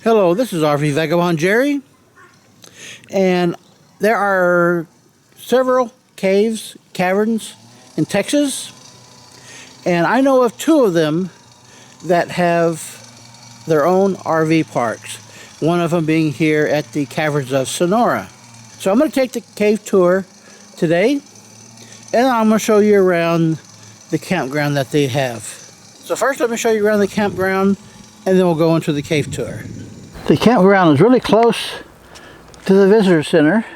Hello, this is RV Vagabond Jerry, and there are several caverns in Texas, and I know of two of them that have their own RV parks, one of them being here at the Caverns of Sonora. So I'm going to take the cave tour today, and I'm going to show you around the campground that they have. So first let me show you around the campground, and then we'll go into the cave tour. The campground is really close to the visitor center,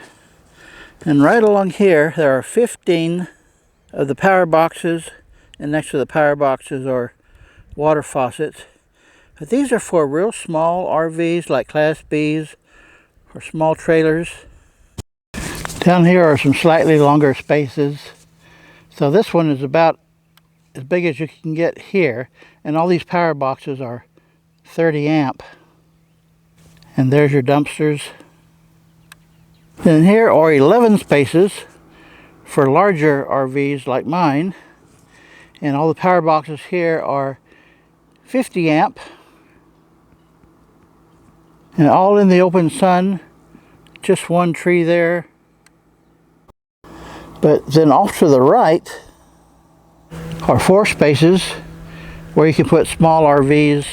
and right along here there are 15 of the power boxes, and next to the power boxes are water faucets. But these are for real small RVs like Class Bs or small trailers. Down here are some slightly longer spaces. So this one is about as big as you can get here, and all these power boxes are 30 amp. And there's your dumpsters. Then here are 11 spaces for larger RVs like mine. And all the power boxes here are 50 amp. And all in the open sun. Just one tree there. But then off to the right are 4 spaces where you can put small RVs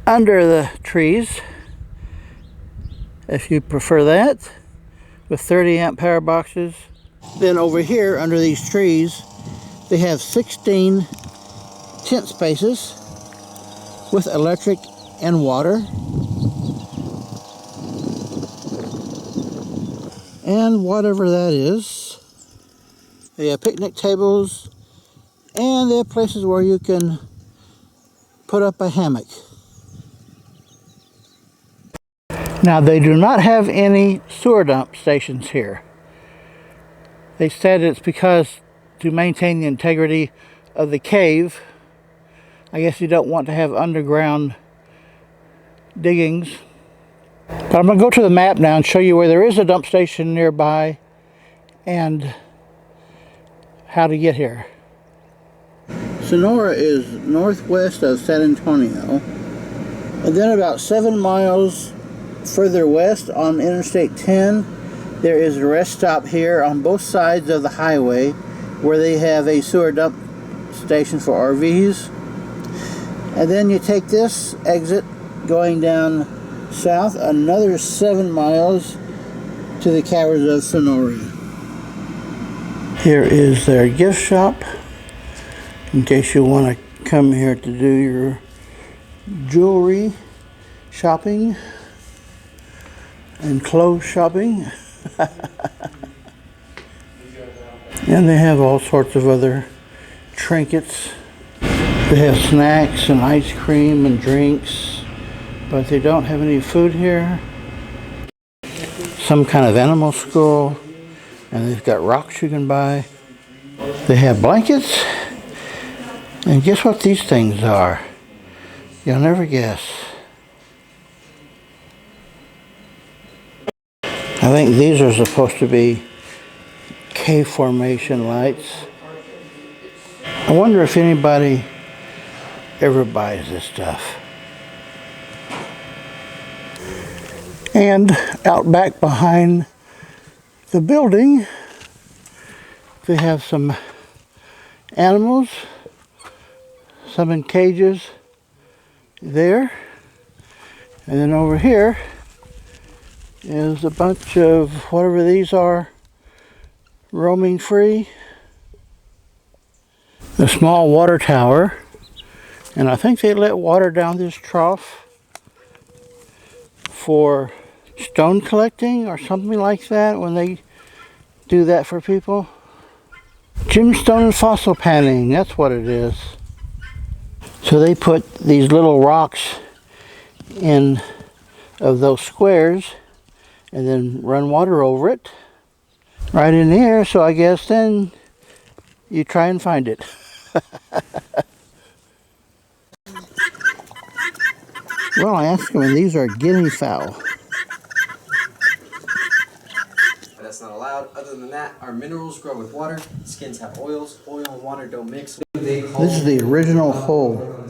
under the trees, if you prefer that, with 30 amp power boxes. Then over here under these trees they have 16 tent spaces with electric and water, and whatever that is. They have picnic tables, and they have places where you can put up a hammock. Now, they do not have any sewer dump stations here. They said it's because to maintain the integrity of the cave, I guess you don't want to have underground diggings. But I'm going to go to the map now and show you where there is a dump station nearby and how to get here. Sonora is northwest of San Antonio, and then about 7 miles further west on Interstate 10 there is a rest stop here on both sides of the highway where they have a sewer dump station for RVs. And then you take this exit going down south another 7 miles to the Caverns of Sonora. Here is their gift shop in case you want to come here to do your jewelry shopping and clothes shopping. And they have all sorts of other trinkets. They have snacks and ice cream and drinks, but they don't have any food here. Some kind of animal school, and they've got rocks you can buy. They have blankets, and guess what these things are? You'll never guess. I think these are supposed to be cave formation lights. I wonder if anybody ever buys this stuff. And out back behind the building, they have some animals, some in cages there. And then over here is a bunch of whatever these are, roaming free. A small water tower, and I think they let water down this trough for stone collecting or something like that when they do that for people. Gemstone and fossil panning, that's what it is. So they put these little rocks in of those squares and then run water over it right in here, so I guess then you try and find it. Well, I asked them, and these are guinea fowl. That's not allowed. Other than that, our minerals grow with water. Skins have oils. Oil and water don't mix. This is the original hole,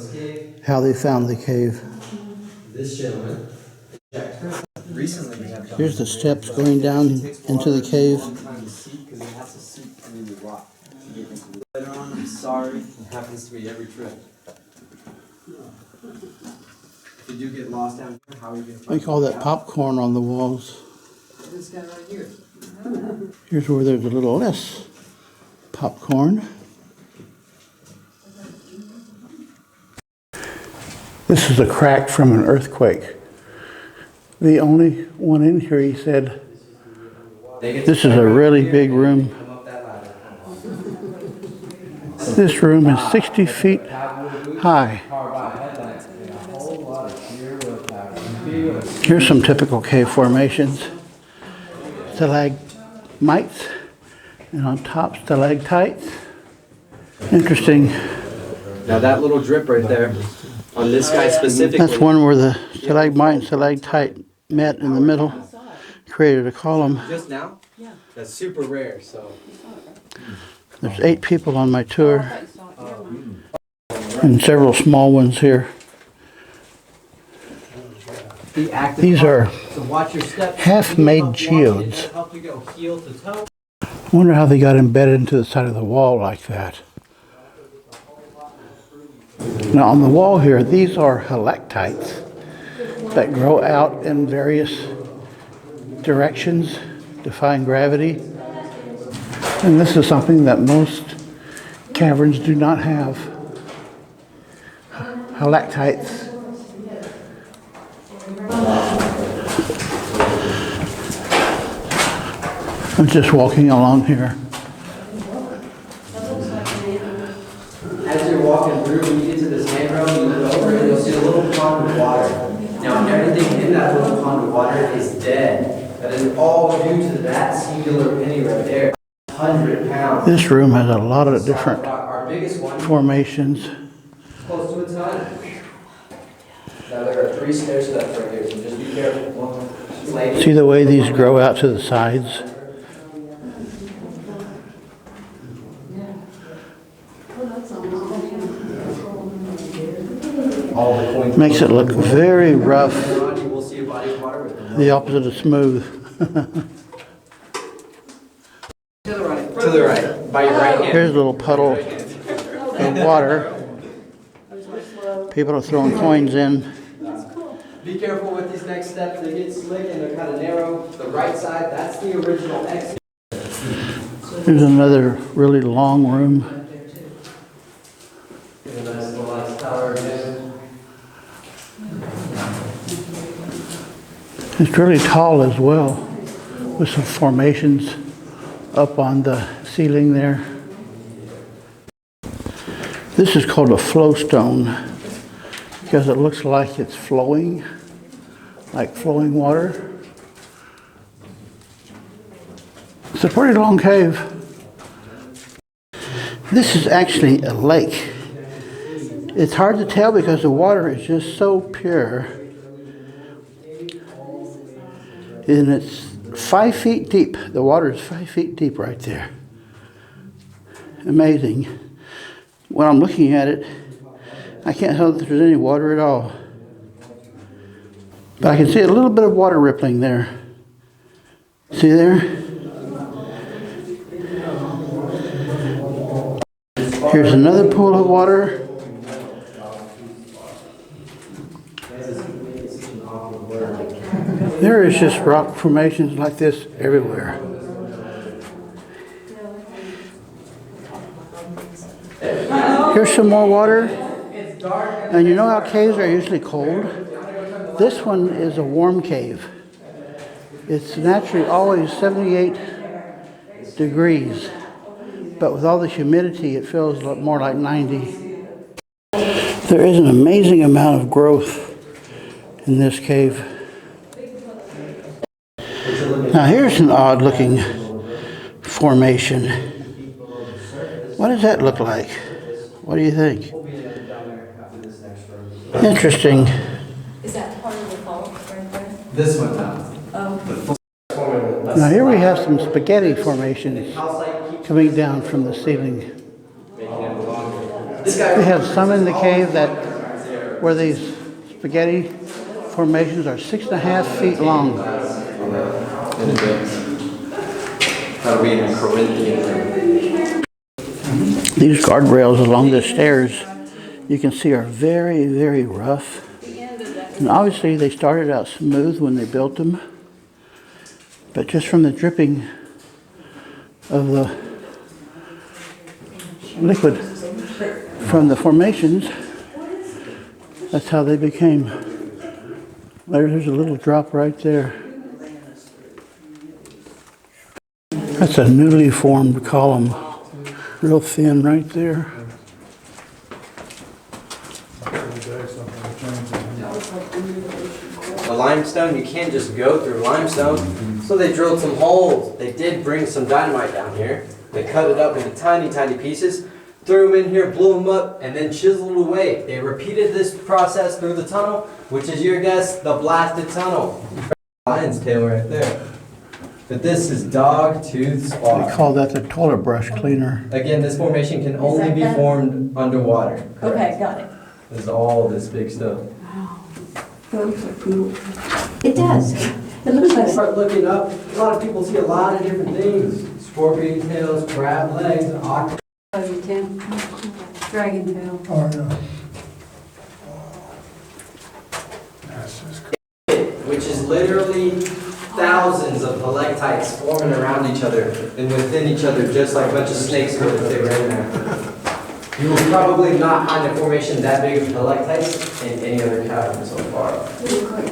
how they found the cave. This gentleman, recently we have done. Here's the steps going down into the cave. Because it has to seep through the rock to get into the. Later on, I'm sorry, it happens to me every trip. If you do get lost down here, how are you going to? I call that popcorn on the walls. This guy right here. Here's where there's a little less popcorn. This is a crack from an earthquake. The only one in here, he said, this is a really big room. This room is 60 feet high. Here's some typical cave formations. Stalagmites, and on top stalactites. Interesting. Now that little drip right there, on this guy specifically. That's one where the stalagmite and stalactite met in the middle, created a column. Just now? Yeah. That's super rare, so. There's 8 people on my tour, and several small ones here. These are half-made geodes. I wonder how they got embedded into the side of the wall like that. Now on the wall here, these are stalactites that grow out in various directions, defying gravity. And this is something that most caverns do not have. Stalactites. I'm just walking along here. As you're walking through, when you get to this handrail, you look over and you'll see a little pond of water. Now everything in that little pond of water is dead. That is all due to that singular penny right there. 100 pounds. This room has a lot of different Our biggest one, formations. close to a ton. Now there are 3 stair steps right here, so just be careful. See the way these grow out to the sides? Makes it look very rough. The opposite of smooth. To the right, by your right hand. Here's a little puddle of water. People are throwing coins in. Be careful with these next steps. They get slick and they're kind of narrow. The right side, that's the original exit. Here's another really long room. It's really tall as well, with some formations up on the ceiling there. This is called a flow stone because it looks like it's flowing, like flowing water. It's a pretty long cave. This is actually a lake. It's hard to tell because the water is just so pure. And it's 5 feet deep. The water is 5 feet deep right there. Amazing. When I'm looking at it, I can't tell that there's any water at all. But I can see a little bit of water rippling there. See there? Here's another pool of water. There is just rock formations like this everywhere. Here's some more water. And you know how caves are usually cold? This one is a warm cave. It's naturally always 78 degrees. But with all the humidity, it feels more like 90. There is an amazing amount of growth in this cave. Now here's an odd looking formation. What does that look like? What do you think? Interesting. Is that part of the fault right there? This one now. Oh. Now here we have some spaghetti formations coming down from the ceiling. We have some in the cave that where these spaghetti formations are 6.5 feet long. That'll be in Corinthian. These guardrails along the stairs, you can see, are very, very rough. And obviously they started out smooth when they built them, but just from the dripping of the liquid from the formations, that's how they became. There's a little drop right there. That's a newly formed column, real thin right there. The limestone, you can't just go through limestone. So they drilled some holes. They did bring some dynamite down here. They cut it up into tiny, tiny pieces, threw them in here, blew them up, and then chiseled away. They repeated this process through the tunnel, which is your guess, the blasted tunnel. Lion's tail right there. But this is dog-tooth spar. They call that the toilet brush cleaner. Again, this formation can only be formed underwater. Okay, got it. This is all this big stuff. That looks like pool. It does. It looks like. Start looking up. A lot of people see a lot of different things. Scorpion tails, crab legs, octopus. Dragon tail. Oh, yeah. That's just Which is literally thousands of helictites forming around each other and within each other, just like a bunch of snakes would if they were in there. You will probably not find a formation that big of helictites in any other cavern so far.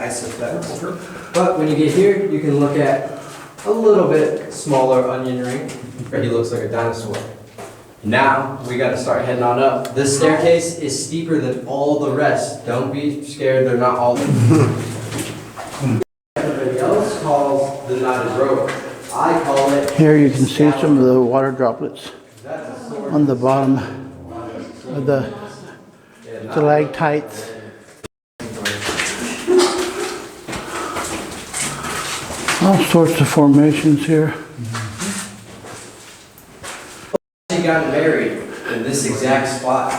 I suspect. But when you get here, you can look at a little bit smaller onion ring, where he looks like a dinosaur. Now, we gotta start heading on up. This staircase is steeper than all the rest. Don't be scared, they're not all Everybody else calls the knotted rope. I call it... Here you can see some of the water droplets on the bottom of the stalactites. All sorts of formations here. She got married in this exact spot.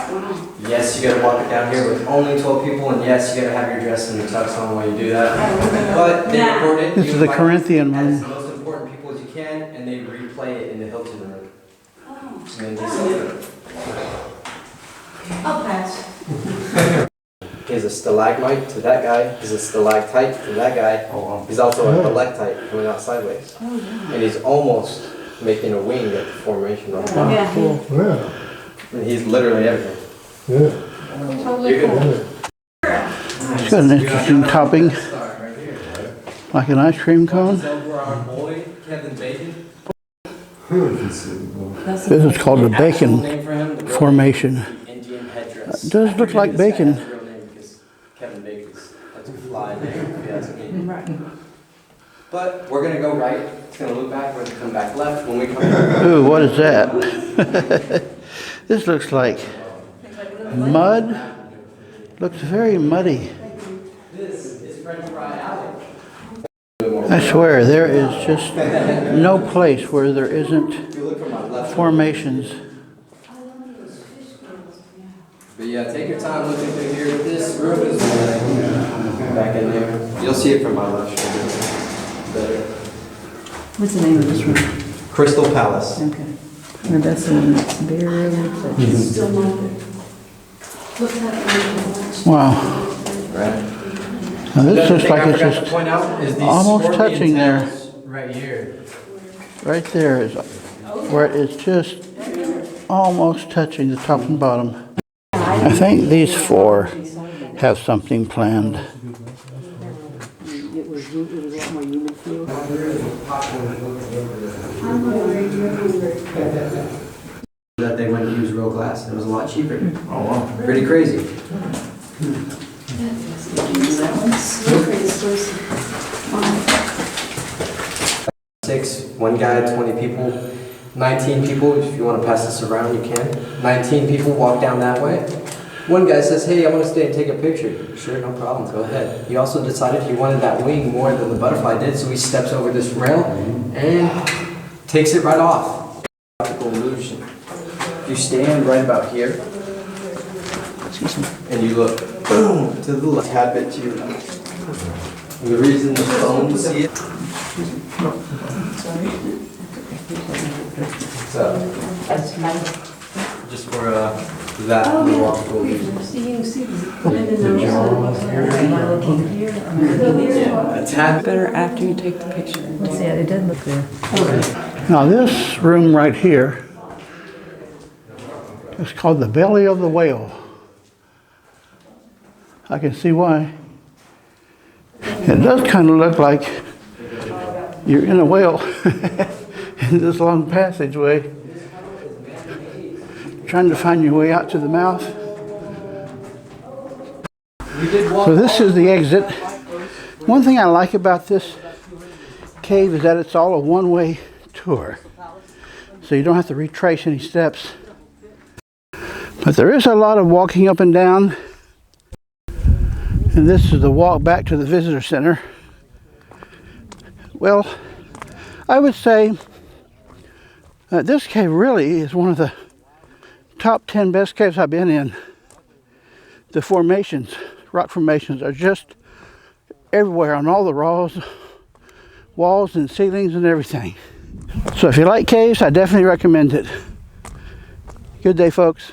Yes, you gotta walk it down here with only 12 people, and yes, you gotta have your dress and your tux on while you do that. But they record it. This is the Corinthian as one. the most important people as you can, and they replay it in the Hilton room. And then they see it. I'll pass. Here's a stalagmite to that guy. He's a stalactite to that guy. He's also a stalactite coming out sideways. And he's almost making a wing at the formation right now. Yeah. yeah. And he's literally everything. Yeah. Totally cool. It's got an interesting topping, like an ice cream cone. Our boy, Kevin Bacon. This is called the bacon formation. Indian headdress. It does look like bacon. Kevin Bacon's, that's a fly name, if you ask me. Right. But we're gonna go right, it's gonna look back, we're gonna come back left when we come back. Ooh, what is that? This looks like mud. Looks very muddy. This is French Fry Alley. I swear, there is just no place where there isn't If you look from my left. formations. But yeah, take your time looking through here. This room is back in there. You'll see it from my left shoulder. Better. What's the name of this room? Crystal Palace. Okay. And that's the one that's very Wow. Right. Now this looks thing like I it's forgot to just point out is these almost scorpion touching there. tails right here. right there is where it's just almost touching the top and bottom. I think these four have something planned. It was a lot more human feel. That they wouldn't use real glass. It was a lot cheaper. Oh wow. Pretty crazy. Six, one guy, 20 people, 19 people. If you want to pass this around, you can. 19 people walk down that way. One guy says, hey, I want to stay and take a picture. Sure, no problem, go ahead. He also decided he wanted that wing more than the butterfly did, so he steps over this rail and takes it right off. Optical illusion. If you stand right about here, and you look, boom, to the left, tad bit to your left. The reason the phone see it. So, just for that, Oh, the yeah. walk goal. Yeah, a tad. Better after you take the picture. Let's see, it did look good. Now this room right here is called the belly of the whale. I can see why. It does kind of look like you're in a whale in this long passageway, trying to find your way out to the mouth. So this is the exit. One thing I like about this cave is that it's all a one-way tour. So you don't have to retrace any steps. But there is a lot of walking up and down. And this is the walk back to the visitor center. Well, I would say this cave really is one of the top 10 best caves I've been in. The formations, rock formations, are just everywhere on all the walls and ceilings and everything. So if you like caves, I definitely recommend it. Good day, folks.